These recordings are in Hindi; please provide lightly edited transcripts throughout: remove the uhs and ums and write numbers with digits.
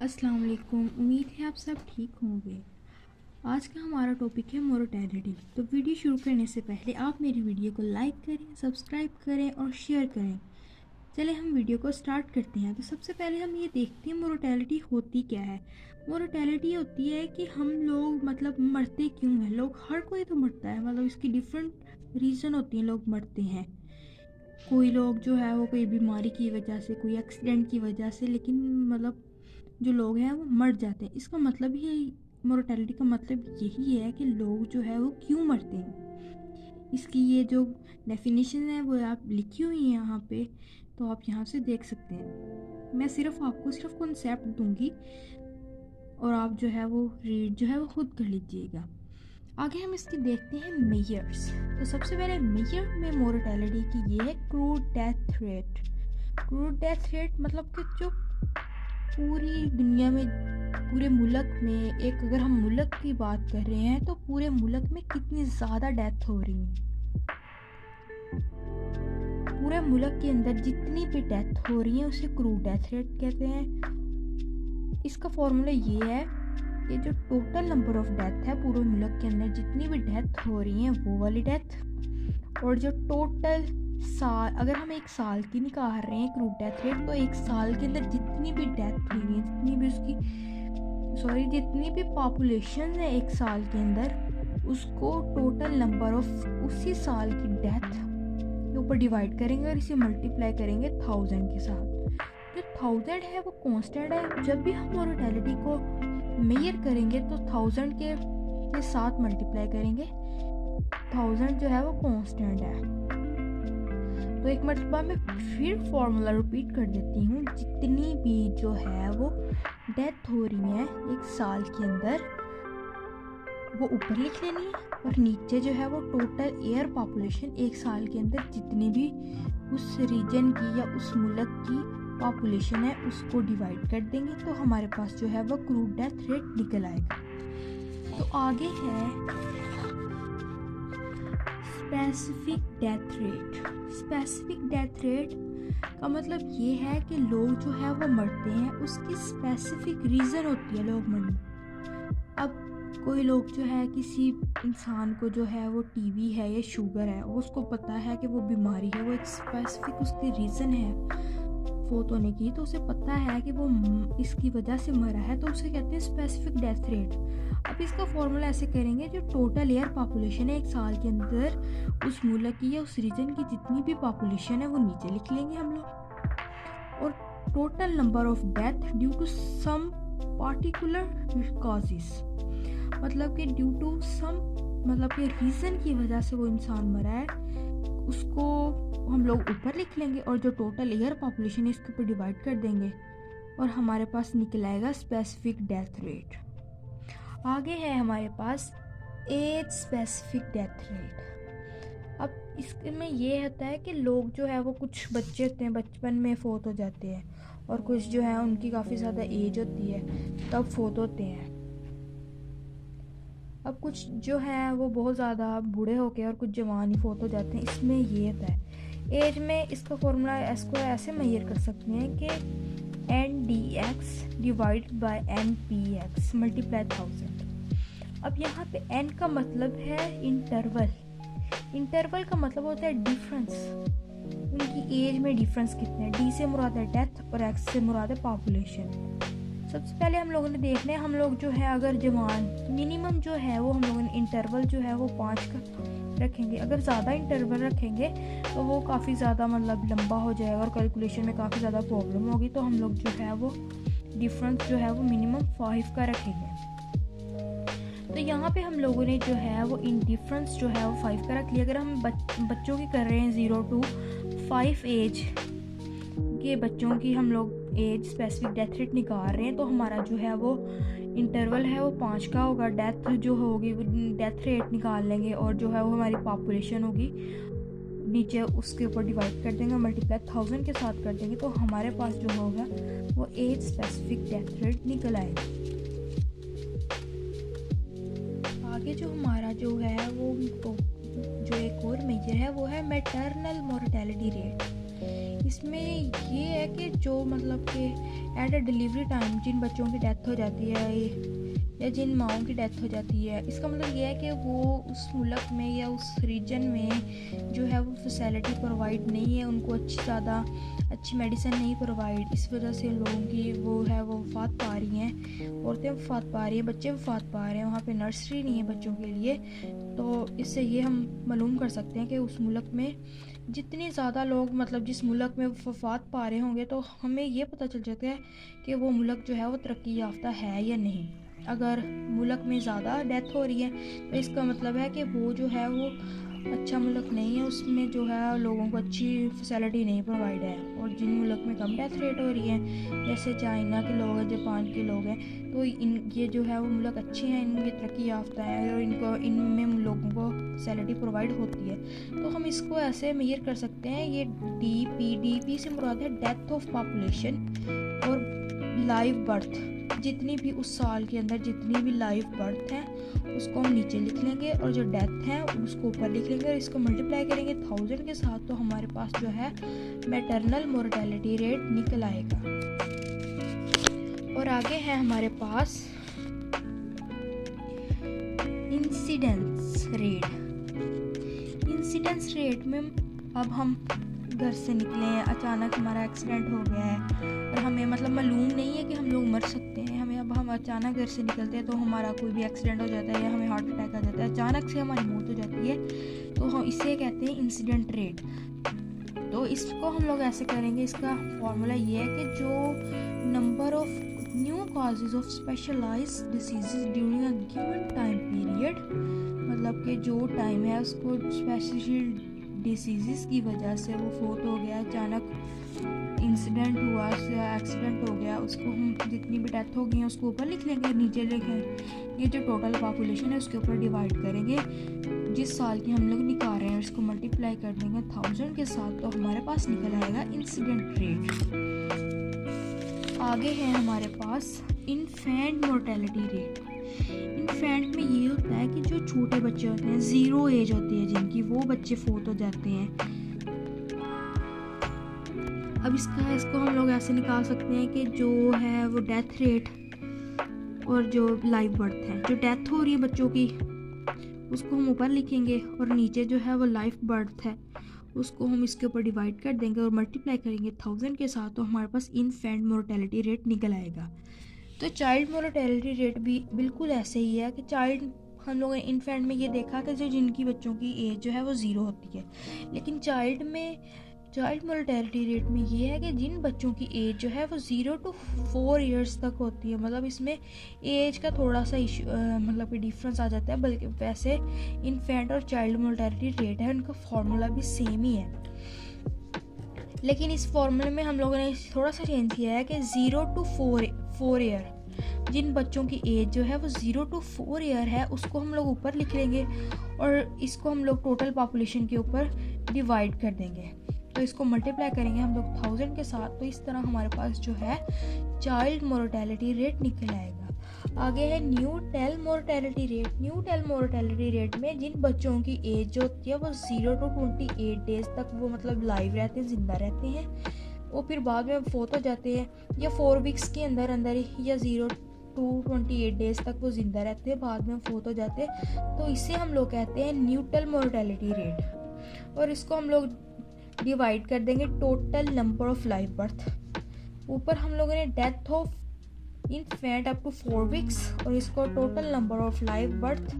अस्सलाम वालेकुम। उम्मीद है आप सब ठीक होंगे। आज का हमारा टॉपिक है मोर्टेलिटी। तो वीडियो शुरू करने से पहले आप मेरी वीडियो को लाइक करें, सब्सक्राइब करें और शेयर करें। चले हम वीडियो को स्टार्ट करते हैं। तो सबसे पहले हम ये देखते हैं मोर्टेलिटी होती क्या है। मोर्टेलिटी होती है कि हम लोग मरते क्यों हैं। लोग हर कोई तो मरता है, इसकी डिफरेंट रीज़न होती हैं लोग मरते हैं। कोई लोग जो है वो कोई बीमारी की वजह से, कोई एक्सीडेंट की वजह से, लेकिन जो लोग हैं वो मर जाते हैं। इसका मतलब ही मोर्टेलिटी का मतलब यही है कि लोग जो है वो क्यों मरते हैं। इसकी ये जो डेफिनेशन है वो आप लिखी हुई है यहाँ पे, तो आप यहाँ से देख सकते हैं। मैं आपको सिर्फ कॉन्सेप्ट दूंगी और आप जो है वो रीड जो है वो खुद कर लीजिएगा। आगे हम इसकी देखते हैं मेजर्स। तो सबसे पहले मेजर में मोर्टेलिटी की ये है crude death rate. Crude death rate मतलब कि जो पूरी दुनिया में, पूरे मुल्क में, एक अगर हम मुल्क की बात कर रहे हैं तो पूरे मुल्क में कितनी ज़्यादा डेथ हो रही है। पूरे मुल्क के अंदर जितनी भी डेथ हो रही है उसे क्रूड डेथ रेट कहते हैं। इसका फॉर्मूला ये है कि जो टोटल नंबर ऑफ डेथ है पूरे मुल्क के अंदर जितनी भी डेथ हो रही है वो वाली डेथ, और जो टोटल साल, अगर हम एक साल की निकाल रहे हैं क्रूड डेथ रेट, तो एक साल के अंदर जितनी भी डेथ हुई है, जितनी भी पॉपुलेशन है एक साल के अंदर, उसको टोटल नंबर ऑफ उसी साल की डेथ के ऊपर डिवाइड करेंगे और इसे मल्टीप्लाई करेंगे 1000 के साथ। जो 1000 है वो कांस्टेंट है। जब भी हम मोर्टेलिटी को मेजर करेंगे तो 1000 के साथ मल्टीप्लाई करेंगे। 1000 जो है वो कांस्टेंट है। तो एक मरतबा मैं फिर फॉर्मूला रिपीट कर देती हूँ। जितनी भी जो है वो डेथ हो रही है एक साल के अंदर, वो ऊपर लिख लेनी है, और नीचे जो है वो टोटल एयर पॉपुलेशन एक साल के अंदर जितनी भी उस रीजन की या उस मुल्क की पॉपुलेशन है उसको डिवाइड कर देंगे, तो हमारे पास जो है वो क्रूड डेथ रेट निकल आएगा। तो आगे है specific death rate. Specific death rate का मतलब ये है कि लोग जो है वो मरते हैं, उसकी स्पेसिफिक रीज़न होती है लोग मरने। अब कोई लोग जो है, किसी इंसान को जो है वो टीबी है या शुगर है, वो उसको पता है कि वो बीमारी है, वो एक स्पेसिफिक उसकी रीज़न है फोत होने की, तो उसे पता है कि वो इसकी वजह से मरा है, तो उसे कहते हैं स्पेसिफिक डेथ रेट। अब इसका फॉर्मूला ऐसे करेंगे, जो टोटल एयर पॉपुलेशन है एक साल के अंदर उस मुल्क की या उस रीजन की जितनी भी पॉपुलेशन है वो नीचे लिख लेंगे हम लोग, और total number of death due to some particular causes, मतलब कि ड्यू टू सम, मतलब कि रीज़न की वजह से वो इंसान मरा है, उसको हम लोग ऊपर लिख लेंगे, और जो टोटल एयर पॉपुलेशन है इसके ऊपर डिवाइड कर देंगे, और हमारे पास निकल आएगा स्पेसिफिक डेथ रेट। आगे है हमारे पास एज स्पेसिफिक डेथ रेट। अब इसमें ये होता है कि लोग जो है वो, कुछ बच्चे होते हैं बचपन में फोत हो जाते हैं, और कुछ जो है उनकी काफ़ी ज़्यादा एज होती है तब फोत होते हैं। अब कुछ जो है वो बहुत ज़्यादा बूढ़े होके और कुछ जवान ही फोत हो जाते हैं। इसमें ये होता है एज में, इसका फॉर्मूला इसको ऐसे मेजर कर सकते हैं कि NDX divide by NPX multiply 1000। अब यहाँ पे N का मतलब है इंटरवल। इंटरवल का मतलब होता है डिफरेंस, उनकी एज में डिफरेंस कितने हैं। D से मुराद है डेथ और X से मुराद है पॉपुलेशन। सबसे पहले हम लोगों ने देखना है, हम लोग जो है अगर जवान, मिनिमम जो है वो हम लोगों ने इंटरवल जो है वो 5 का रखेंगे। अगर ज़्यादा इंटरवल रखेंगे तो वो काफ़ी ज़्यादा लंबा हो जाएगा और कैलकुलेशन में काफ़ी ज़्यादा प्रॉब्लम होगी, तो हम लोग जो है वो डिफरेंस जो है वो मिनिमम 5 का रखेंगे। तो यहाँ पे हम लोगों ने जो है वो इन डिफरेंस जो है वो 5 का रख लिया। अगर हम बच्चों की कर रहे हैं 0 to 5 एज के बच्चों की हम लोग एज स्पेसिफिक डेथ रेट निकाल रहे हैं, तो हमारा जो है वो इंटरवल है वो 5 का होगा। डेथ जो होगी वो डेथ रेट निकाल लेंगे, और जो है वो हमारी पॉपुलेशन होगी नीचे उसके ऊपर डिवाइड कर देंगे, मल्टीप्लाई 1000 के साथ कर देंगे, तो हमारे पास जो होगा वो एज स्पेसिफिक डेथ रेट निकल आएगा। आगे जो हमारा जो है वो जो एक और मेजर है वो है मैटरनल मोर्टेलिटी रेट। इसमें ये है कि जो मतलब कि एट अ डिलीवरी टाइम जिन बच्चों की डेथ हो जाती है या जिन माओं की डेथ हो जाती है, इसका मतलब ये है कि वो उस मुल्क में या उस रीजन में जो है वो फैसिलिटी प्रोवाइड नहीं है, उनको अच्छी मेडिसिन नहीं प्रोवाइड, इस वजह से लोगों की वो वफ़ात पा रही हैं, औरतें वफ़ात पा रही हैं, बच्चे वफ़ात पा रहे हैं, वहाँ पे नर्सरी नहीं है बच्चों के लिए। तो इससे ये हम मालूम कर सकते हैं कि उस मुल्क में जितने ज़्यादा लोग मतलब जिस मुल्क में वफ़ात पा रहे होंगे, तो हमें ये पता चल जाता है कि वो मुल्क जो है वो तरक्की याफ्ता है या नहीं। अगर मुल्क में ज़्यादा डेथ हो रही है तो इसका मतलब है कि वो जो है वो अच्छा मुल्क नहीं है, उसमें जो है लोगों को अच्छी फैसिलिटी नहीं प्रोवाइड है। और जिन मुल्क में कम डेथ रेट हो रही है, जैसे चाइना के लोग हैं, जापान के लोग हैं, तो ये जो है वो मुल्क अच्छे हैं, इनकी तरक्की याफ्ता है और इनमें लोगों को फैसिलिटी प्रोवाइड होती है। तो हम इसको ऐसे मेजर कर सकते हैं, ये DP से मुराद है डेथ ऑफ पॉपुलेशन और लाइव बर्थ। जितनी भी उस साल के अंदर जितनी भी लाइव बर्थ हैं उसको हम नीचे लिख लेंगे और जो डेथ है उसको ऊपर लिख लेंगे और इसको मल्टीप्लाई करेंगे 1000 के साथ, तो हमारे पास जो है मैटरनल मोर्टेलिटी रेट निकल आएगा। और आगे है हमारे पास इंसिडेंस रेट में अब हम घर से निकले हैं, अचानक हमारा एक्सीडेंट हो गया है और हमें मतलब मालूम नहीं है कि हम लोग मर सकते हैं, हम अचानक घर से निकलते हैं तो हमारा कोई भी एक्सीडेंट हो जाता है या हमें हार्ट अटैक आ जाता है, अचानक से हमारी मौत हो जाती है, तो हम इसे कहते हैं इंसिडेंट रेट। तो इसको हम लोग ऐसे करेंगे, इसका फॉर्मूला ये है कि जो number of new causes of specialised diseases during a given time period, मतलब कि जो टाइम है उसको स्पेशल डिसीज़ की वजह से वो फोत हो गया, अचानक इंसिडेंट हुआ या एक्सीडेंट हो गया, उसको हम जितनी भी डेथ हो गई है उसको ऊपर लिख लेंगे, नीचे लिखें ये जो टोटल पॉपुलेशन है उसके ऊपर डिवाइड करेंगे जिस साल की हम लोग निकाल रहे हैं, उसको मल्टीप्लाई कर देंगे 1000 के साथ, तो हमारे पास निकल आएगा इंसिडेंट रेट। आगे है हमारे पास इन्फेंट मोर्टेलिटी रेट। इन्फेंट में ये होता है कि जो छोटे बच्चे होते हैं, 0 एज होती है जिनकी, वो बच्चे फोत हो जाते हैं। अब इसको हम लोग ऐसे निकाल सकते हैं कि जो है वो डेथ रेट और जो लाइव बर्थ है, जो डेथ हो रही है बच्चों की उसको हम ऊपर लिखेंगे और नीचे जो है वो लाइव बर्थ है उसको हम इसके ऊपर डिवाइड कर देंगे और मल्टीप्लाई करेंगे 1000 के साथ, तो हमारे पास इन्फेंट मोर्टेलिटी रेट निकल आएगा। तो चाइल्ड मोर्टेलिटी रेट भी बिल्कुल ऐसे ही है कि हम लोगों ने इन्फेंट में ये देखा कि जो जिनकी बच्चों की एज जो है वो 0 होती है, लेकिन चाइल्ड मोर्टेलिटी रेट में ये है कि जिन बच्चों की एज जो है वो 0 to 4 ईयर्स तक होती है, मतलब इसमें एज का थोड़ा सा इशू मतलब कि डिफरेंस आ जाता है, बल्कि वैसे इन्फेंट और चाइल्ड मोर्टेलिटी रेट है उनका फॉर्मूला भी सेम ही है, लेकिन इस फॉर्मूले में हम लोगों ने थोड़ा सा चेंज किया है कि 0 to 4 ईयर जिन बच्चों की एज जो है वो 0 to 4 ईयर है उसको हम लोग ऊपर लिख लेंगे और इसको हम लोग टोटल पॉपुलेशन के ऊपर डिवाइड कर देंगे, तो इसको मल्टीप्लाई करेंगे हम लोग 1000 के साथ, तो इस तरह हमारे पास जो है चाइल्ड मोर्टेलिटी रेट निकल आएगा। आगे है neutral mortality rate. Neutral mortality rate में जिन बच्चों की एज जो होती है वो 0 to 28 डेज तक वो मतलब लाइव रहते हैं, जिंदा रहते हैं, वो फिर बाद में फोत हो जाते हैं, या 4 वीक्स के अंदर ही या 0 to 28 डेज तक वो जिंदा रहते हैं, बाद में फोत हो जाते हैं, तो इसे हम लोग कहते हैं न्यूटल मोर्टेलिटी रेट। और इसको हम लोग डिवाइड कर देंगे total number of live birth. ऊपर हम लोगों ने death of infant up to 4 weeks और इसको total number of live birth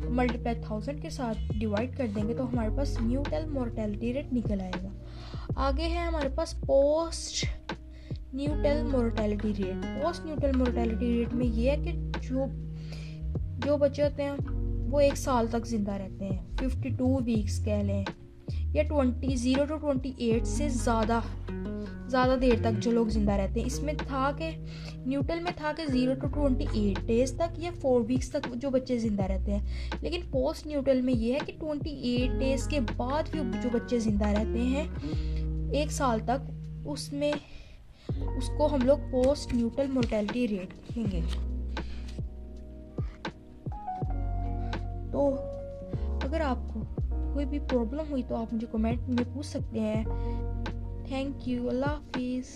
multiply 1000 के साथ डिवाइड कर देंगे, तो हमारे पास न्यूटल मोर्टेलिटी रेट निकल आएगा। आगे है हमारे पास post neonatal mortality rate. Post neonatal mortality rate में ये है कि जो बच्चे होते हैं वो 1 साल तक जिंदा रहते हैं, 52 वीक्स कह लें, या 0 to 28 से ज़्यादा देर तक जो लोग ज़िंदा रहते हैं। इसमें था कि न्यूटल में था कि 0 to 28 डेज तक या 4 वीक्स तक जो बच्चे ज़िंदा रहते हैं, लेकिन पोस्ट न्यूटल में ये है कि 28 डेज के बाद भी जो बच्चे ज़िंदा रहते हैं 1 साल तक, उसको हम लोग पोस्ट न्यूटल मोर्टेलिटी रेट लिखेंगे। तो अगर आपको कोई भी प्रॉब्लम हुई तो आप मुझे कमेंट में पूछ सकते हैं। थैंक यू, अल्लाह हाफिज़।